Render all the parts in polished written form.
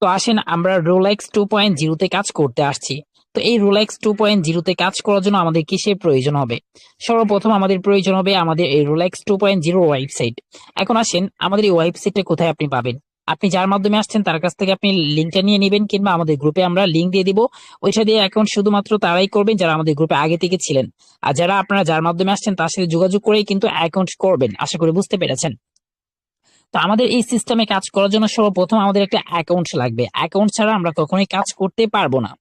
তো আসেন আমরা রোলেক্স 2.0 কাজ করতে আসছি। তো এই রোলেক্স 2.0 কাজ করার জন্য আমাদের কিসের প্রয়োজন হবে? সর্বপ্রথম আমাদের প্রয়োজন হবে আমাদের এই রোলেক্স 2.0 ওয়েবসাইট। এখন আসেন আমাদের এই ওয়েবসাইটটা কোথায় আপনি পাবেন? আপনি যার মাধ্যমে আসছেন তার কাছ থেকে আপনি লিঙ্কটা নিয়ে নেবেন, কিংবা আমাদের গ্রুপে আমরা লিঙ্ক দিয়ে দিব। ওইটা দিয়ে অ্যাকাউন্ট শুধুমাত্র তারাই করবেন যারা আমাদের গ্রুপে আগে থেকে ছিলেন। আর যারা আপনারা যার মাধ্যমে আসছেন তার সাথে যোগাযোগ করেই কিন্তু অ্যাকাউন্ট করবেন। আশা করি বুঝতে পেরেছেন। তো আমাদের এই সিস্টেমে কাজ করার জন্য সর্বপ্রথম আমাদের একটা অ্যাকাউন্ট লাগবে। অ্যাকাউন্ট ছাড়া আমরা কখনোই কাজ করতে পারবো না।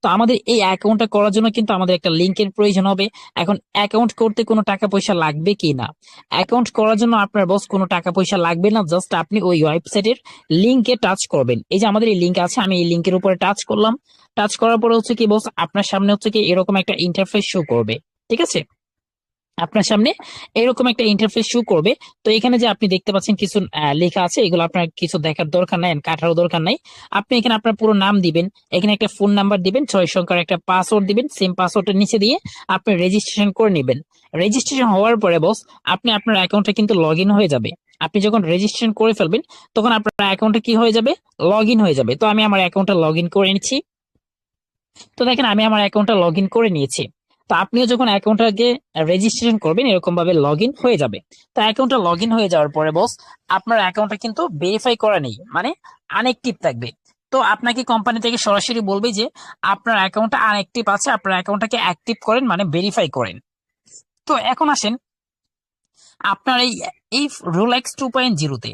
তো আমাদের এই অ্যাকাউন্টটা করার জন্য কিন্তু আমাদের একটা লিংকের প্রয়োজন হবে। এখন অ্যাকাউন্ট করতে কোনো টাকা পয়সা লাগবে কি না? অ্যাকাউন্ট করার জন্য আপনার বস কোনো টাকা পয়সা লাগবে না, জাস্ট আপনি ওই ওয়েবসাইটের লিংকে টাচ করবেন। এই যে আমাদের এই লিংক আছে, আমি এই লিংকের উপরে টাচ করলাম। টাচ করার পরে হচ্ছে কি বস, আপনার সামনে হচ্ছে কি এরকম একটা ইন্টারফেস শো করবে। ঠিক আছে, আপনার সামনে এরকম একটা ইন্টারফেস শো করবে। তো এখানে যে আপনি দেখতে পাচ্ছেন কিছু লেখা আছে, এগুলো আপনার কিছু দেখার দরকার নাই, কাটারও দরকার নাই। আপনি এখানে আপনার পুরো নাম দিবেন, এখানে একটা ফোন নাম্বার দিবেন, 6 সংখ্যার একটা পাসওয়ার্ড দিবেন, সেম পাসওয়ার্ডের নিচে দিয়ে আপনি রেজিস্ট্রেশন করে নেবেন। রেজিস্ট্রেশন হওয়ার পরে বস আপনি আপনার অ্যাকাউন্টে কিন্তু লগ ইন হয়ে যাবে। আপনি যখন রেজিস্ট্রেশন করে ফেলবেন তখন আপনার অ্যাকাউন্টে কি হয়ে যাবে, লগ ইন হয়ে যাবে। তো আমি আমার অ্যাকাউন্টটা লগ ইন করে নিচ্ছি। তো দেখেন আমি আমার অ্যাকাউন্টটা লগ ইন করে নিয়েছি। তো আপনিও যখন অ্যাকাউন্টটাকে রেজিস্ট্রেশন করবেন এরকম ভাবে লগ ইন হয়ে যাবে। তো অ্যাকাউন্টটা লগ ইন হয়ে যাওয়ার পরে বস আপনার অ্যাকাউন্টটা কিন্তু ভেরিফাই করা নেই, মানে আনএক্টিভ থাকবে। তো আপনাকে কোম্পানি থেকে সরাসরি বলবে যে আপনার অ্যাকাউন্টটা আনএক্টিভ আছে, আপনার অ্যাকাউন্টটাকে অ্যাক্টিভ করেন, মানে ভেরিফাই করেন। তো এখন আসেন আপনার এই এই রোলেক্স 2.0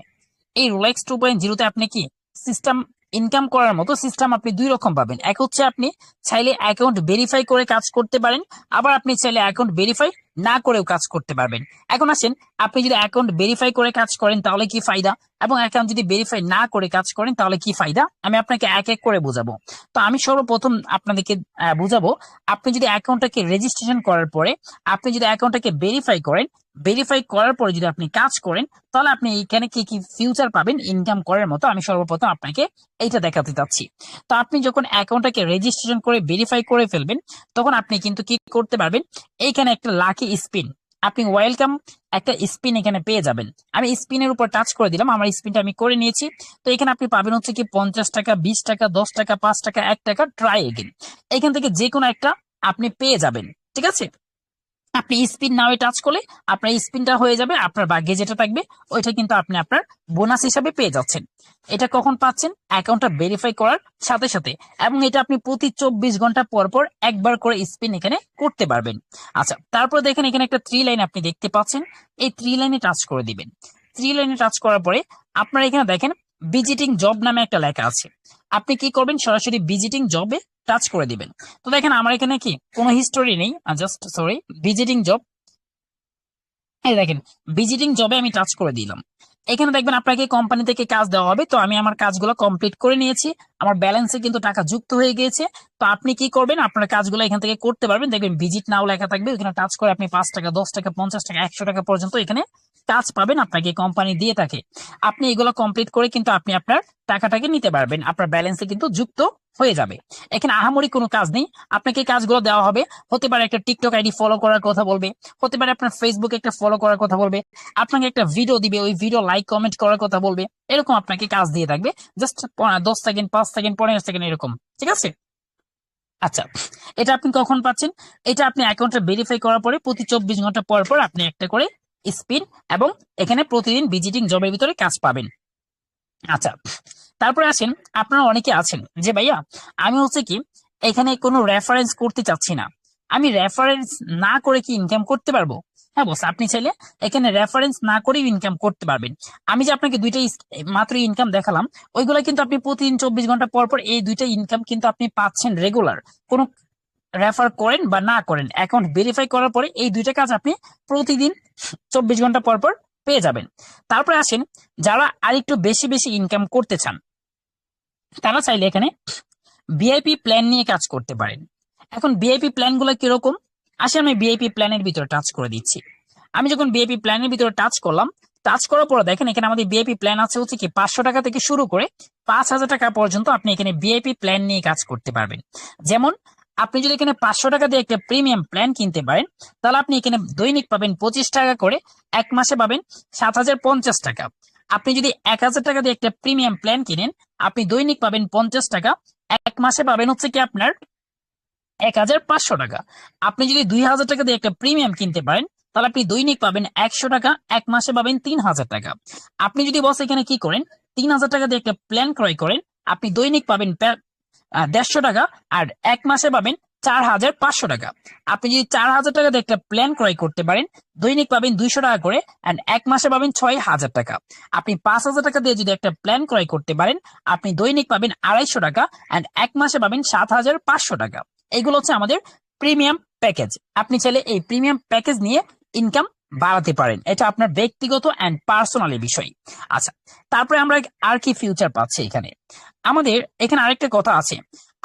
এই রোলেক্স 2.0 আপনি কি সিস্টেম ইনকাম করার মতো সিস্টেম আপনি দুই রকম পাবেন। এক হচ্ছে আপনি চাইলে অ্যাকাউন্ট ভেরিফাই করে কাজ করতে পারেন, আবার আপনি চাইলে অ্যাকাউন্ট ভেরিফাই না করেও কাজ করতে পারবেন। এখন আসেন আপনি যদি অ্যাকাউন্ট ভেরিফাই করে কাজ করেন তাহলে কি ফায়দা, এবং অ্যাকাউন্ট যদি ভেরিফাই না করে কাজ করেন তাহলে কি ফায়দা, আমি আপনাকে এক এক করে বোঝাবো। তো আমি সর্বপ্রথম আপনাদেরকে বুঝাবো। আপনি যদি অ্যাকাউন্টটাকে রেজিস্ট্রেশন করার পরে আপনি যদি অ্যাকাউন্টটাকে ভেরিফাই করেন, ভেরিফাই করার পরে যদি আপনি কাজ করেন তাহলে আপনি এখানে কি কি ফিউচার পাবেন ইনকাম করার মতো, আমি সর্বপ্রথম আপনাকে এইটা দেখাতে চাচ্ছি। তো আপনি যখন অ্যাকাউন্টটাকে রেজিস্ট্রেশন করে ভেরিফাই করে ফেলবেন তখন আপনি কিন্তু কি করতে পারবেন, এইখানে একটা লাকি স্পিন, আপনি ওয়েলকাম একটা স্পিন এখানে পেয়ে যাবেন। আমি স্পিনের উপর টাচ করে দিলাম, আমার স্পিনটা আমি করে নিয়েছি। তো এখানে আপনি পাবেন হচ্ছে কি 50 টাকা, 20 টাকা, 10 টাকা, 5 টাকা, 1 টাকা, ট্রাই এগেন। এখান থেকে যে কোনো একটা আপনি পেয়ে যাবেন। ঠিক আছে, আপনি স্পিন নাও টাচ করলে আপনার স্পিনটা হয়ে যাবে, আপনার ভাগ্যে যেটা থাকবে ওইটা কিন্তু আপনি আপনার বোনাস হিসাবে পেয়ে যাচ্ছেন। এটা কখন পাচ্ছেন, অ্যাকাউন্টটা ভেরিফাই করার সাথে সাথে, এবং এটা আপনি প্রতি 24 ঘন্টা পর পর একবার করে স্পিন এখানে করতে পারবেন। আচ্ছা, তারপর দেখেন এখানে একটা 3 লাইন আপনি দেখতে পাচ্ছেন, এই 3 লাইনে টাচ করে দিবেন। 3 লাইনে টাচ করার পরে আপনার এখানে দেখেন ভিজিটিং জব নামে একটা লেখা আছে। আপনি কি করবেন, সরাসরি ভিজিটিং জবে টাচ করে দিবেন। তো দেখেন আমার এখানে কি কোনো হিস্টোরি নেই, জাস্ট সরি ভিজিটিং জব। এই দেখেন ভিজিটিং জবে আমি টাচ করে দিলাম। এখানে দেখবেন আপনাকে কোম্পানি থেকে কাজ দেওয়া হবে। তো আমি আমার কাজগুলো কমপ্লিট করে নিয়েছি, আমার ব্যালেন্সে কিন্তু টাকা যুক্ত হয়ে গিয়েছে। তো আপনি কি করবেন, আপনার কাজগুলো এখান থেকে করতে পারবেন। দেখবেন ভিজিট নাও লেখা থাকবে, এখানে টাচ করে আপনি 5 টাকা, 10 টাকা, 50 টাকা, 100 টাকা পর্যন্ত এখানে কাজ পাবেন, আপনাকে কোম্পানি দিয়ে থাকে। আপনি এগুলো কমপ্লিট করে কিন্তু আপনি আপনার টাকাটাকে নিতে পারবেন, আপনার ব্যালেন্সে কিন্তু যুক্ত হয়ে যাবে। এখানে আহামরি কোনো কাজ নেই, আপনাকে এই কাজগুলো দেওয়া হবে। হতে পারে একটা টিকটক আইডি ফলো করার কথা বলবে, হতে পারে আপনার ফেসবুকে একটা ফলো করার কথা বলবে, আপনাকে একটা ভিডিও দিবে, ওই ভিডিও লাইক কমেন্ট করার কথা বলবে, এরকম আপনাকে কাজ দিয়ে থাকবে। জাস্ট 10 সেকেন্ড, 5 সেকেন্ড, 15 সেকেন্ড এরকম। ঠিক আছে, আচ্ছা এটা আপনি কখন পাচ্ছেন, এটা আপনি অ্যাকাউন্টে ভেরিফাই করার পরে প্রতি 24 ঘন্টা পর পর আপনি একটা করে স্পিন, এবং এখানে প্রতিদিন ভিজিটিং জবের ভিতরে কাজ পাবেন। আচ্ছা, তারপরে আসেন আপনারা অনেকে আছেন যে ভাইয়া আমি হচ্ছে কি এখানে কোনো রেফারেন্স করতে চাচ্ছি না, আমি রেফারেন্স না করে কি ইনকাম করতে পারবো? হ্যাঁ বস, আপনি চাইলে এখানে রেফারেন্স না করেও ইনকাম করতে পারবেন। আমি যে আপনাকে দুইটা মাত্র ইনকাম দেখালাম, ওইগুলা কিন্তু আপনি প্রতিদিন 24 ঘন্টা পর পর এই দুইটা ইনকাম কিন্তু আপনি পাচ্ছেন রেগুলার। কোনো রেফার করেন বা না করেন, অ্যাকাউন্ট ভেরিফাই করার পরে এই দুইটা কাজ আপনি প্রতিদিন 24 ঘন্টা পর পর পেয়ে যাবেন। তারপরে আসেন যারা আরেকটু বেশি বেশি ইনকাম করতে চান, তারা চাইলে এখানে ভিআইপি প্ল্যান নিয়ে কাজ করতে পারেন। এখন ভিআইপি প্ল্যান গুলো কিরকম, আসে আমি ভিআইপি প্ল্যানের ভিতরে টাচ করে দিচ্ছি। আমি যখন ভিআইপি প্ল্যানের ভিতরে টাচ করলাম, টাচ করার পরে দেখেন এখানে আমাদের ভিআইপি প্ল্যান আছে হচ্ছে কি 500 টাকা থেকে শুরু করে 5,000 টাকা পর্যন্ত আপনি এখানে ভিআইপি প্ল্যান নিয়ে কাজ করতে পারবেন। যেমন আপনি যদি এখানে 500 টাকা দিয়ে একটা প্রিমিয়াম প্ল্যান কিনতে পারেন তাহলে আপনি এখানে দৈনিক পাবেন 25 টাকা করে, এক মাসে পাবেন 7,050 টাকা। আপনি যদি 1,000 টাকা দিয়ে একটা প্রিমিয়াম প্ল্যান কিনেন আপনি দৈনিক পাবেন 50 টাকা, এক মাসে পাবেন হচ্ছে কি আপনার 1500 টাকা। আপনি যদি 2000 টাকা দিয়ে একটা প্রিমিয়াম কিনতে পারেন তাহলে আপনি দৈনিক পাবেন 100 টাকা, এক মাসে পাবেন 3000 টাকা। আপনি যদি বস এখানে কি করেন, 3000 টাকা দিয়ে একটা প্ল্যান ক্রয় করেন, আপনি দৈনিক পাবেন 150 টাকা, আর এক মাসে পাবেন 4500 টাকা। আপনি যদি 4000 টাকা দিয়ে একটা প্ল্যান ক্রয় করতে পারেন, দৈনিক পাবেন 200 টাকা করে, অ্যান্ড এক মাসে পাবেন 6000 টাকা। আপনি 5000 টাকা দিয়ে যদি একটা প্ল্যান ক্রয় করতে পারেন, আপনি দৈনিক পাবেন 250 টাকা, অ্যান্ড এক মাসে পাবেন 7500 টাকা। এগুলো হচ্ছে আমাদের প্রিমিয়াম প্যাকেজ। আপনি চাইলে এই প্রিমিয়াম প্যাকেজ নিয়ে ইনকাম বাড়াতে পারেন, এটা আপনার ব্যক্তিগত অ্যান্ড পার্সোনালি বিষয়। আচ্ছা, তারপরে আমরা আর কি ফিউচার পাচ্ছি এখানে। আমাদের এখানে আরেকটা কথা আছে,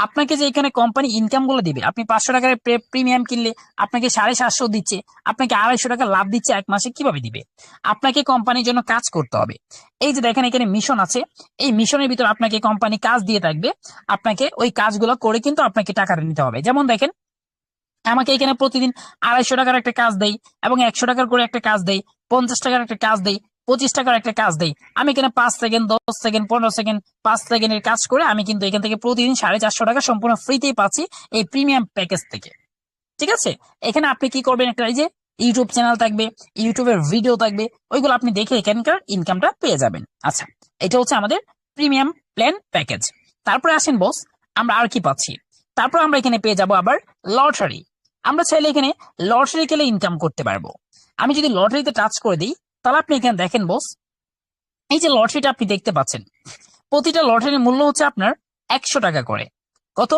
আপনাকে যে এখানে কোম্পানি ইনকাম গুলো দিবে, আপনি 500 টাকার প্রিমিয়াম কিনলে আপনাকে 750 দিচ্ছে, আপনাকে 250 টাকা লাভ দিচ্ছে, এক মাসে কিভাবে দিবে? আপনাকে কোম্পানির জন্য কাজ করতে হবে। এই যে দেখেন এখানে মিশন আছে, এই মিশনের ভিতর আপনাকে কোম্পানি কাজ দিয়ে থাকবে, আপনাকে ওই কাজগুলো করে কিন্তু আপনাকে টাকাটা নিতে হবে। যেমন দেখেন আমাকে এখানে প্রতিদিন 250 টাকার একটা কাজ দেয়, এবং 100 টাকার করে একটা কাজ দেয়, 50 টাকার একটা কাজ দেয়, 25 টাকার একটা কাজ দেয়। আমি এখানে 5 সেকেন্ড, 10 সেকেন্ড, 15 সেকেন্ড, 5 সেকেন্ডের কাজ করে আমি কিন্তু এখান থেকে প্রতিদিন 450 টাকা সম্পূর্ণ ফ্রিতেই পাচ্ছি এই প্রিমিয়াম প্যাকেজ থেকে। ঠিক আছে, এখানে আপনি কি করবেন, একটা এই যে ইউটিউব চ্যানেল থাকবে, ইউটিউবের ভিডিও থাকবে, ওইগুলো আপনি দেখে এখানকার ইনকামটা পেয়ে যাবেন। আচ্ছা, এটা হচ্ছে আমাদের প্রিমিয়াম প্ল্যান প্যাকেজ। তারপরে আসেন বস, আমরা আর কি পাচ্ছি। তারপর আমরা এখানে পেয়ে যাব আবার লটারি। আমরা চাইলে এখানে লটারি খেলে ইনকাম করতে পারবো। আমি যদি লটারিতে টাচ করে দিই, তাহলে আপনি এখানে দেখেন বস, এই যে লটারিটা আপনি দেখতে পাচ্ছেন, প্রতিটা লটারির মূল্য হচ্ছে আপনার 100 টাকা করে। কত?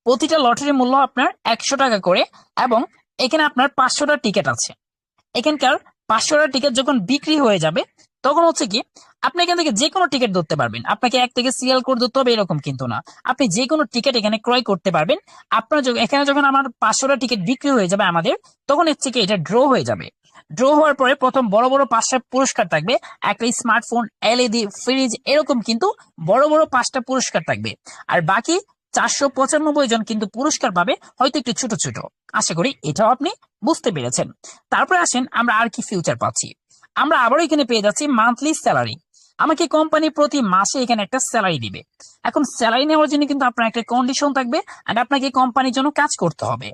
প্রতিটা লটারির মূল্য আপনার 100 টাকা করে, এবং এখানে আপনার 500টা টিকিট আছে। এখানকার 500টা টিকিট যখন বিক্রি হয়ে যাবে, তখন হচ্ছে কি আপনি এখান থেকে যে কোনো টিকিট ধরতে পারবেন। আপনাকে এক থেকে সিরিয়াল কোড ধরতে হবে এরকম কিন্তু না, আপনি যে কোনো টিকিট এখানে ক্রয় করতে পারবেন। আপনার এখানে যখন আমার 500টা টিকিট বিক্রি হয়ে যাবে আমাদের, তখন হচ্ছে কি এটা ড্র হয়ে যাবে। ড্র হওয়ার পরে প্রথম বড় বড় 5টা পুরস্কার থাকবে, একটা স্মার্টফোন, এলইডি, ফ্রিজ, এরকম কিন্তু বড় বড় 5টা পুরস্কার থাকবে। আর বাকি 495 জন কিন্তু পুরস্কার পাবে, হয়তো একটু ছোট ছোট। আশা করি এটাও আপনি বুঝতে পেরেছেন। তারপরে আসেন আমরা আর কি ফিউচার পাচ্ছি। আমরা আবারও এখানে পেয়ে যাচ্ছি মান্থলি স্যালারি। আমাকে কোম্পানি প্রতি মাসে এখানে একটা স্যালারি দিবে। এখন স্যালারি নেওয়ার জন্য কিন্তু আপনার একটা কন্ডিশন থাকবে, আর আপনাকে কোম্পানির জন্য কাজ করতে হবে।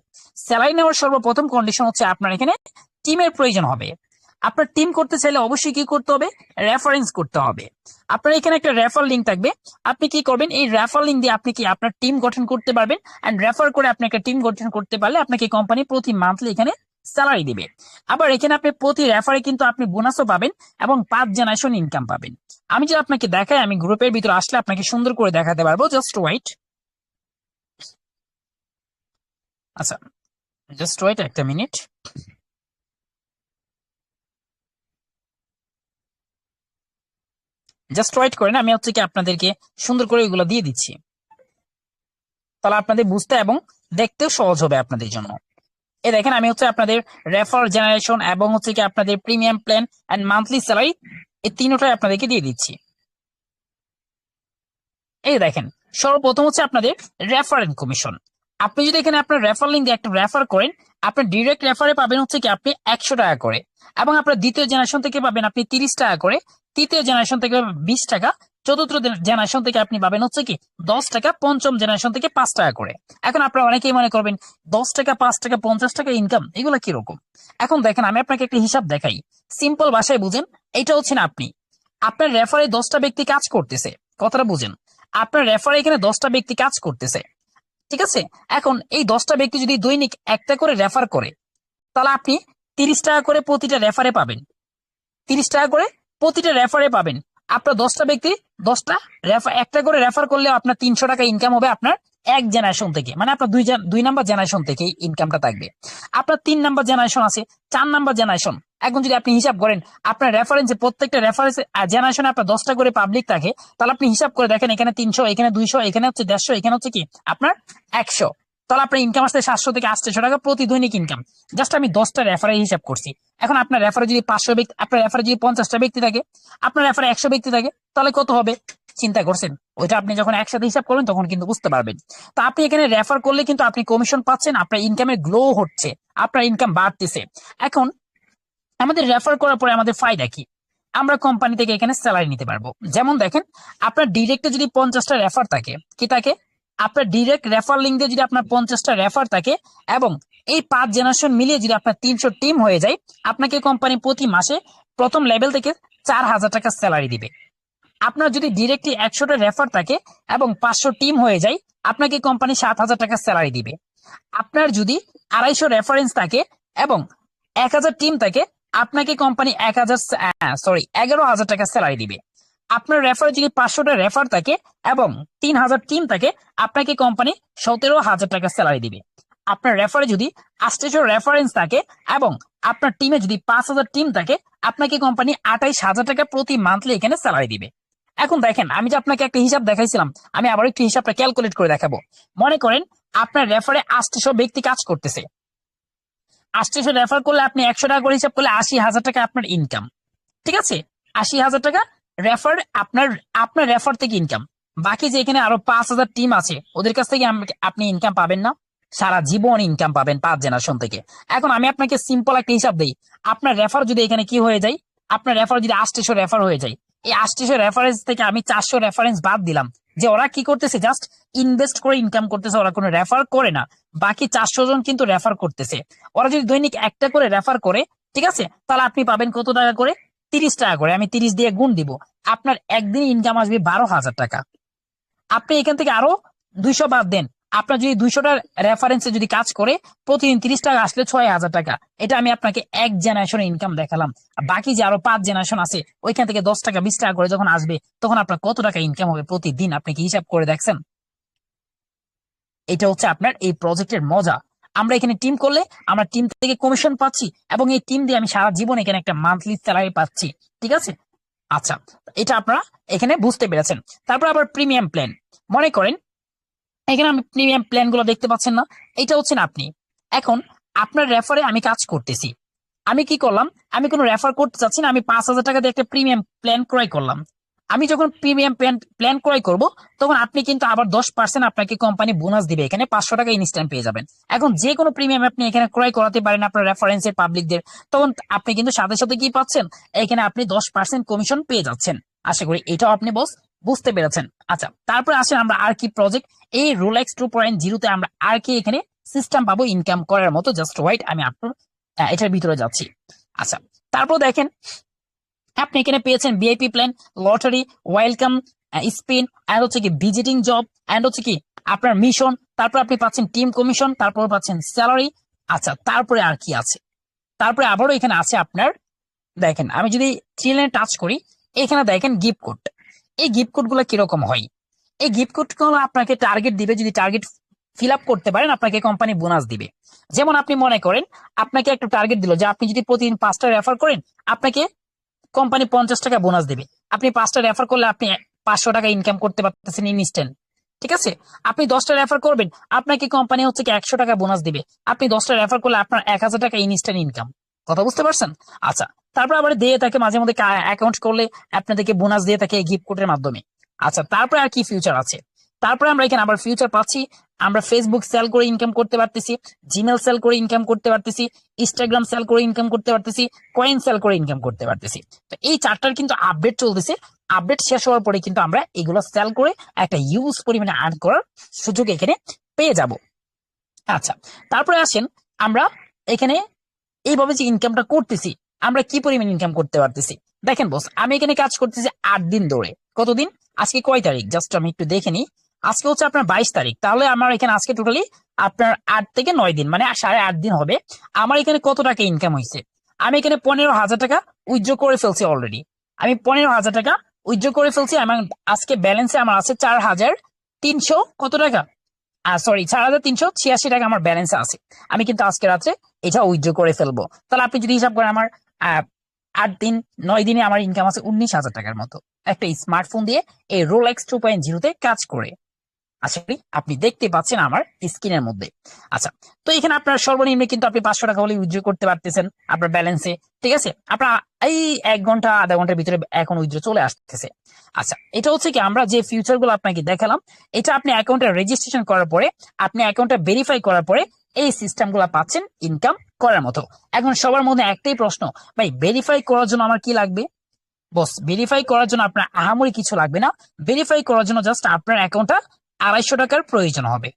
স্যালারি নেওয়ার সর্বপ্রথম কন্ডিশন হচ্ছে আপনার এখানে টিমের প্রয়োজন হবে। আপনার টিম করতে চাইলে অবশ্যই কি করতে হবে, রেফারেন্স করতে হবে। আপনার এখানে একটা রেফার লিঙ্ক থাকবে, আপনি কি করবেন, এই রেফার লিঙ্ক দিয়ে আপনি কি আপনার টিম গঠন করতে পারবেন, এন্ড রেফার করে আপনি একটা টিম গঠন করতে পারলে আপনাকে কোম্পানি প্রতি মান্থলি এখানে স্যালারি দিবে। আবার এখানে আপনি প্রতি রেফারে কিন্তু আপনি বোনাসও পাবেন, এবং 5 জেনারেশন ইনকাম পাবেন। আমি যদি আপনাকে দেখাই, আমি গ্রুপের ভিতরে আসলে আপনাকে সুন্দর করে দেখাতে পারবো, জাস্ট ওয়াইট। আচ্ছা, জাস্ট ওয়াইট একটা মিনিট। জাস্ট ওয়াইট করেন, আমি হচ্ছে কি আপনাদেরকে সুন্দর করে এগুলো দিয়ে দিচ্ছি, তাহলে আপনাদের বুঝতে এবং দেখতেও সহজ হবে আপনাদের জন্য। এ দেখেন আমি হচ্ছে আপনাদের রেফার জেনারেশন এবং হচ্ছে কি আপনাদের premium plan and monthly salary, এই তিনটাই আপনাদেরকে দিয়ে দিচ্ছি। এই দেখেন, সর্বপ্রথম হচ্ছে আপনাদের রেফারেন্স কমিশন। আপনি যদি এখানে আপনার রেফার লিঙ্ক দিয়ে একটা রেফার করেন, আপনার ডিরেক্ট রেফারে পাবেন হচ্ছে কি আপনি 100 টাকা করে, এবং আপনার দ্বিতীয় জেনারেশন থেকে পাবেন আপনি 30 টাকা করে, তৃতীয় জেনারেশন থেকে পাবেন 20 টাকা, চতুর্থ জেনারেশন থেকে আপনি পাবেন হচ্ছে কি 10 টাকা, পঞ্চম জেনারেশন থেকে 5 টাকা করে। এখন আপনারা অনেকেই মনে করবেন 10 টাকা, 5 টাকা, 50 টাকা ইনকাম, এগুলো কিরকম? এখন দেখেন আমি আপনাকে একটা হিসাব দেখাই, সিম্পল ভাষায় বুঝেন। এইটা হচ্ছে না, আপনি আপনার রেফারে 10টা ব্যক্তি কাজ করতেছে, কথাটা বুঝেন। আপনার রেফারে এখানে 10টা ব্যক্তি কাজ করতেছে, ঠিক আছে। এখন এই 10টা ব্যক্তি যদি দৈনিক একটা করে রেফার করে, তাহলে আপনি 30 টাকা করে প্রতিটা রেফারে পাবেন। 30 টাকা করে প্রতিটা রেফারে পাবেন। আপনার 10টা ব্যক্তি 10টা রেফার একটা করে রেফার করলে আপনার 300 টাকা ইনকাম হবে আপনার এক জেনারেশন থেকে, মানে আপনার দুই নাম্বার জেনারেশন থেকে ইনকামটা থাকবে। আপনার 3 নাম্বার জেনারেশন আছে, 4 নাম্বার জেনারেশন। এখন যদি আপনি হিসাব করেন আপনার রেফারেন্সে, প্রত্যেকটা রেফারেন্স জেনারেশনে আপনার 10টা করে পাবলিক থাকে, তাহলে আপনি হিসাব করে দেখেন এখানে 300, এখানে 200, এখানে হচ্ছে 150, এখানে হচ্ছে কি আপনার 100, তাহলে আপনার ইনকাম আসছে 700 থেকে 800 টাকা প্রতি দৈনিক ইনকাম। জাস্ট আমি 10টা রেফারের হিসাব করছি। এখন আপনার রেফারে যদি 500 ব্যক্তি, আপনার রেফারে যদি 50টা ব্যক্তি থাকে, আপনার রেফারে 100 ব্যক্তি থাকে, তাহলে কত হবে চিন্তা করছেন? ওইটা আপনি যখন একসাথে হিসাব করবেন তখন কিন্তু বুঝতে পারবেন। তো আপনি এখানে রেফার করলে কিন্তু আপনি কমিশন পাচ্ছেন, আপনার ইনকামের গ্লো হচ্ছে, আপনার ইনকাম বাড়তেছে। এখন আমাদের রেফার করার পরে আমাদের ফায়দা কি? আমরা কোম্পানি থেকে এখানে স্যালারি নিতে পারবো। যেমন দেখেন, আপনার ডিরেক্টে যদি 50টা রেফার থাকে, কি থাকে, আপনার ডিরেক্ট রেফার লিঙ্ক দিয়ে যদি আপনার 50টা রেফার থাকে এবং এই 5 জেনারেশন মিলিয়ে যদি আপনার 300 টিম হয়ে যায়, আপনাকে কোম্পানি প্রতি মাসে প্রথম লেভেল থেকে 4000 টাকা স্যালারি দিবে। আপনার যদি ডিরেক্টলি 100টা রেফার থাকে এবং 500 টিম হয়ে যায়, আপনাকে কোম্পানি 7000 টাকা স্যালারি দিবে। আপনার যদি 250 রেফারেন্স থাকে এবং 1000 টিম থাকে, আপনাকে কোম্পানি 11,000 টাকা স্যালারি দিবে। আপনার রেফার যদি 500টা রেফার থাকে এবং 3000 টিম থাকে, আপনাকে কোম্পানি 17,000 টাকা স্যালারি দিবে। আপনার রেফারে যদি 800 রেফারেন্স থাকে এবং আপনার টিমে যদি 5000 টিম থাকে, আপনাকে কোম্পানি 28,000 টাকা প্রতি মান্থলি এখানে স্যালারি দিবে। এখন দেখেন, আমি যে আপনাকে একটা হিসাব দেখাইছিলাম, আমি আবার একটু হিসাবটা ক্যালকুলেট করে দেখাবো। মনে করেন আপনার রেফারে 800 ব্যক্তি কাজ করতেছে। 800 রেফার করলে আপনি 100 টাকা করে হিসাব করলে 80,000 টাকা আপনার ইনকাম। ঠিক আছে, 80,000 টাকা রেফার আপনার আপনার রেফার থেকে ইনকাম। বাকি যে এখানে আরো 5,000 টিম আছে, ওদের কাছ থেকে আপনি ইনকাম পাবেন না, সারা জীবন ইনকাম পাবেন 5 জেনারেশন থেকে। এখন আমি আপনাকে সিম্পল একটা হিসাব দিই। আপনার রেফার যদি এখানে কি হয়ে যায়, আপনার রেফার যদি 800 রেফার হয়ে যায়, এই 800 রেফারেন্স থেকে আমি 400 রেফারেন্স বাদ দিলাম, যে ওরা কি করতেছে, জাস্ট ইনভেস্ট করে ইনকাম করতেছে, ওরা কোনো রেফার করে না। বাকি 400 জন কিন্তু রেফার করতেছে। ওরা যদি দৈনিক একটা করে রেফার করে, ঠিক আছে, তাহলে আপনি পাবেন কত টাকা করে, 30 টাকা করে। আমি 30 দিয়ে গুণ দিব, আপনার একদিন ইনকাম আসবে 12,000 টাকা। আপনি এখান থেকে আরো 200 বাদ দেন, আপনার যদি 200টা রেফারেন্সে যদি কাজ করে প্রতিদিন 30 টাকা আসলে 6,000 টাকা। এটা আমি আপনাকে এক জেনারেশনের ইনকাম দেখালাম। বাকি যে আরো 5 জেনারেশন আছে, ওইখান থেকে 10 টাকা 20 টাকা করে যখন আসবে, তখন আপনার কত টাকা ইনকাম হবে প্রতিদিন, আপনি কি হিসাব করে দেখছেন? এটা হচ্ছে আপনার এই প্রজেক্টের মজা। আমরা এখানে টিম করলে আমরা টিম থেকে কমিশন পাচ্ছি এবং এই টিম দিয়ে আমি সারা জীবন এখানে একটা মান্থলি স্যালারি পাচ্ছি। ঠিক আছে, আচ্ছা, এটা আপনারা এখানে বুঝতে পেরেছেন। তারপর আবার প্রিমিয়াম প্ল্যান। মনে করেন এখানে আমি প্রিমিয়াম প্ল্যান গুলো দেখতে পাচ্ছেন না, এটা হচ্ছেন আপনি। এখন আপনার রেফারে আমি কাজ করতেছি, আমি কি করলাম, আমি কোনো রেফার করতে চাচ্ছি না, আমি 5,000 টাকা দিয়ে একটা প্রিমিয়াম প্ল্যান ক্রয় করলাম। আমি যখন প্রিমিয়াম প্ল্যান ক্রয় করব, তখন আপনি কিন্তু আবার 10% আপনাকে কোম্পানি বোনাস দিবে, এখানে 500 টাকা ইনস্ট্যান্ট পেয়ে যাবেন। এখন যে কোনো প্রিমিয়াম আপনি এখানে ক্রয় করাতে পারেন আপনার রেফারেন্সের পাবলিকদের, তখন আপনি কিন্তু সাথে সাথে কি পাচ্ছেন, এখানে আপনি 10% কমিশন পেয়ে যাচ্ছেন। আশা করি এটাও আপনি বস বুঝতে পেরেছেন। আচ্ছা, তারপরে আসেন আমরা আর কি প্রজেক্ট, এই রোলেক্স 2.0 তে আমরা আর কি এখানে সিস্টেম পাবো ইনকাম করার মতো। জাস্ট ওয়াইট, আমি আপনার এটার ভিতরে যাচ্ছি। আচ্ছা, তারপর দেখেন আপনি এখানে পেয়েছেন VIP plan, lottery, welcome, spin, and হচ্ছে কি ভিজিটিং জব, এন্ড হচ্ছে কি আপনার মিশন। তারপর আপনি পাচ্ছেন টিম কমিশন, তারপর পাচ্ছেন স্যালারি। আচ্ছা, তারপরে আর কি আছে, তারপরে আবারও এখানে আছে আপনার, দেখেন আমি যদি 3 লাইনে টাচ করি, এখানে দেখেন গিফট কোড। এই গিফট কোড গুলো কিরকম হয়, এই গিফট কোড গুলো আপনাকে টার্গেট দিবে, যদি টার্গেট ফিল আপ করতে পারেন আপনাকে কোম্পানি বোনাস দিবে। যেমন আপনি মনে করেন আপনাকে একটা টার্গেট দিল যে আপনি যদি প্রতিদিন 5টা রেফার করেন, আপনাকে কোম্পানি 50 টাকা বোনাস দিবে। আপনি 5টা রেফার করলে আপনি 500 টাকা ইনকাম করতে পারতেছেন ইনস্ট্যান্ট। ঠিক আছে, আপনি 10টা রেফার করবেন, আপনাকে কোম্পানি হচ্ছে কি 100 টাকা বোনাস দিবে। আপনি 10টা রেফার করলে আপনার 1000 টাকা ইনস্ট্যান্ট ইনকাম। কথা বুঝতে পারছেন? আচ্ছা, তারপর আবার দিয়ে থাকে মাঝে মধ্যে অ্যাকাউন্ট করলে আপনাদেরকে বোনাস দিয়ে থাকে গিফট কোডের মাধ্যমে। আচ্ছা, তারপরে আর কি ফিউচার আছে, তারপরে আমরা এখানে আবার ফিউচার পাচ্ছি। আমরা ফেসবুক সেল করে ইনকাম করতে পারতেছি, জিমেল সেল করে ইনকাম করতে পারতেছি, ইনস্টাগ্রাম সেল করে ইনকাম করতে পারতেছি, কয়েন সেল করে ইনকাম করতে পারতেছি। তো এই চারটার কিন্তু আপডেট চলতেছে। আপডেট শেষ হওয়ার পরে কিন্তু আমরা এগুলো সেল করে একটা ইউজ পরিমাণে আর্ন করার সুযোগ এখানে পেয়ে যাব। আচ্ছা, তারপরে আসেন আমরা এখানে এইভাবে যে ইনকামটা করতেছি, আমরা কি পরিমাণ ইনকাম করতে পারতেছি। দেখেন বস, আমি এখানে কাজ করতেছি 8 দিন ধরে। কতদিন, আজকে কয় তারিখ, জাস্ট আমি একটু দেখে নিই। আজকে হচ্ছে আপনার 22 তারিখ, তাহলে আমার এখানে আজকে টোটালি আপনার 8 থেকে 9 দিন, মানে 8.5 দিন হবে। আমার এখানে কত টাকা ইনকাম হয়েছে, আমি এখানে 15,000 টাকা উইথড্র করে ফেলছি অলরেডি। আমি 15,000 টাকা উইথড্র করে ফেলছি। আমার আজকে ব্যালেন্সে আমার আছে 4,300 কত টাকা, সরি 4,386 টাকা আমার ব্যালেন্সে আছে। আমি কিন্তু আজকে রাত্রে এটা উইথড্র করে ফেলবো। তাহলে আপনি যদি হিসাব করেন, আমার 8 দিন 9 দিনে আমার ইনকাম আছে 19,000 টাকার মতো, একটা স্মার্টফোন দিয়ে এই রোলেক্স 2.0 তে কাজ করে। আশা করি আপনি দেখতে পাচ্ছেন আমার স্ক্রিনের মধ্যে। আচ্ছা, তো এখানে আপনার সর্বনিম্ন কিন্তু আপনি 500 টাকা হলে উইথড্র করতে পারতেছেন আপনার ব্যালেন্সে। ঠিক আছে, আপনার এই 1 ঘন্টা আধা ঘন্টার ভিতরে এখন উইথড্র চলে আসতেছে। আচ্ছা, এটা হচ্ছে কি আমরা যে ফিউচার গুলো আপনাকে দেখালাম, এটা আপনি অ্যাকাউন্টে রেজিস্ট্রেশন করার পরে, আপনি অ্যাকাউন্টটা ভেরিফাই করার পরে এই সিস্টেম গুলা পাচ্ছেন ইনকাম করার মতো। এখন সবার মধ্যে একটাই প্রশ্ন, ভাই ভেরিফাই করার জন্য আমার কি লাগবে? বস, ভেরিফাই করার জন্য আপনার আহামরি কিছু লাগবে না। ভেরিফাই করার জন্য জাস্ট আপনার অ্যাকাউন্টটা 250 টাকার প্রয়োজন হবে।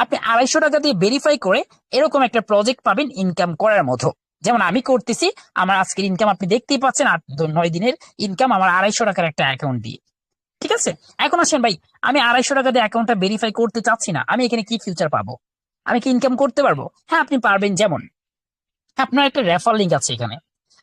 আপনি 250 টাকা দিয়ে ভেরিফাই করে এরকম একটা প্রজেক্ট পাবেন ইনকাম করার মতো। যেমন আমি করতেছি, আমার আজকের ইনকাম আপনি দেখতেই পাচ্ছেন, 8-9 দিনের ইনকাম আমার 250 টাকার একটা অ্যাকাউন্ট দিয়ে। ঠিক আছে, এখন আসেন ভাই, আমি 250 টাকা দিয়ে অ্যাকাউন্টটা ভেরিফাই করতে চাচ্ছি না, আমি এখানে কি ফিউচার পাবো? আমি কি ইনকাম করতে পারবো? হ্যাঁ, আপনি পারবেন। যেমন আপনার একটা রেফার লিঙ্ক আছে এখানে,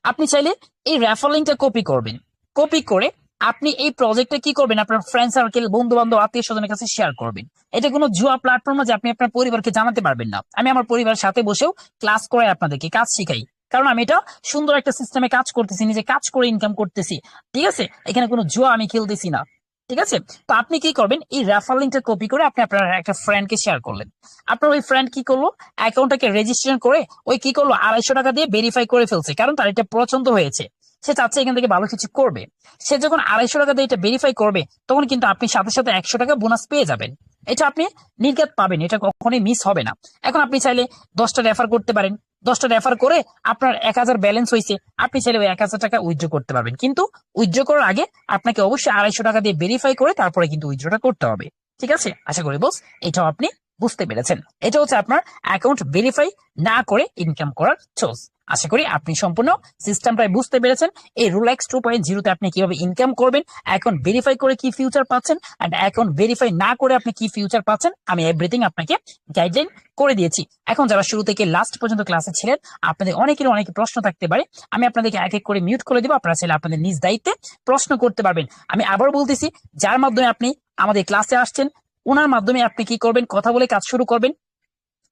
আপনি চাইলে এই রেফার লিঙ্কটা কপি করবেন। কপি করে আপনি এই প্রজেক্টটা কি করবেন, আপনার ফ্রেন্ড সার্কেল, বন্ধু বান্ধব, আত্মীয় স্বজনের কাছে শেয়ার করবেন। এটা কোনো জুয়া প্ল্যাটফর্ম না যে আপনি আপনার পরিবারকে জানাতে পারবেন না। আমি আমার পরিবারের সাথে বসেও ক্লাস করে আপনাদেরকে কাজ শিখাই, কারণ আমি এটা সুন্দর একটা সিস্টেমে কাজ করতেছি, নিজে কাজ করে ইনকাম করতেছি। ঠিক আছে, এখানে কোনো জুয়া আমি খেলতেছি না। ঠিক আছে, তো আপনি কি করবেন, এই রেফার লিঙ্কটা কপি করে আপনি আপনার একটা ফ্রেন্ডকে শেয়ার করলেন। আপনার ওই ফ্রেন্ড কি করলো, অ্যাকাউন্টটাকে রেজিস্ট্রেশন করে ওই কি করলো, 250 টাকা দিয়ে ভেরিফাই করে ফেলছে, কারণ তার এটা পছন্দ হয়েছে। সে চাচ্ছে এখান থেকে ভালো কিছু করবে। সে যখন 250 টাকা দিয়ে এটা ভেরিফাই করবে, তখন কিন্তু আপনি সাথে সাথে 100 টাকা বোনাস পেয়ে যাবেন। এটা আপনি নির্ঘাত পাবেন, এটা কখনোই মিস হবে না। এখন আপনি চাইলে 10টা রেফার করতে পারেন। 10টা রেফার করে আপনার 1000 ব্যালেন্স হয়েছে, আপনি চাইলে ওই 1000 টাকা উইথড্র করতে পারবেন। কিন্তু উইথড্র করার আগে আপনাকে অবশ্যই 250 টাকা দিয়ে ভেরিফাই করে তারপরে কিন্তু উইথড্রটা করতে হবে। ঠিক আছে, আশা করি বস এটাও আপনি বুঝতে পেরেছেন। এটা হচ্ছে আপনার অ্যাকাউন্ট ভেরিফাই না করে ইনকাম করার সোর্স। আশা করি আপনি সম্পূর্ণ সিস্টেমটাই বুঝতে পেরেছেন। এই রুলেক্স 2.0 আপনি কিভাবে ইনকাম করবেন, অ্যাকাউন্ট ভেরিফাই করে কি ফিউচার পাচ্ছেন, এন্ড অ্যাকাউন্ট ভেরিফাই না করে আপনি কি ফিউচার পাচ্ছেন, আমি এভরিথিং আপনাকে গাইডলাইন করে দিয়েছি। এখন যারা শুরু থেকে লাস্ট পর্যন্ত ক্লাসে ছিলেন, আপনাদের অনেকের অনেক প্রশ্ন থাকতে পারে, আমি আপনাদেরকে এক এক করে মিউট করে দিব। আপনারা চাইলে আপনাদের নিজ দায়িত্বে প্রশ্ন করতে পারবেন। আমি আবার বলতেছি, যার মাধ্যমে আপনি আমাদের ক্লাসে আসছেন, ওনার মাধ্যমে আপনি কি করবেন, কথা বলে কাজ শুরু করবেন।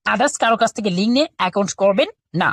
আদার্স কারো কাছ থেকে লিঙ্ক নিয়ে অ্যাকাউন্ট করবেন না।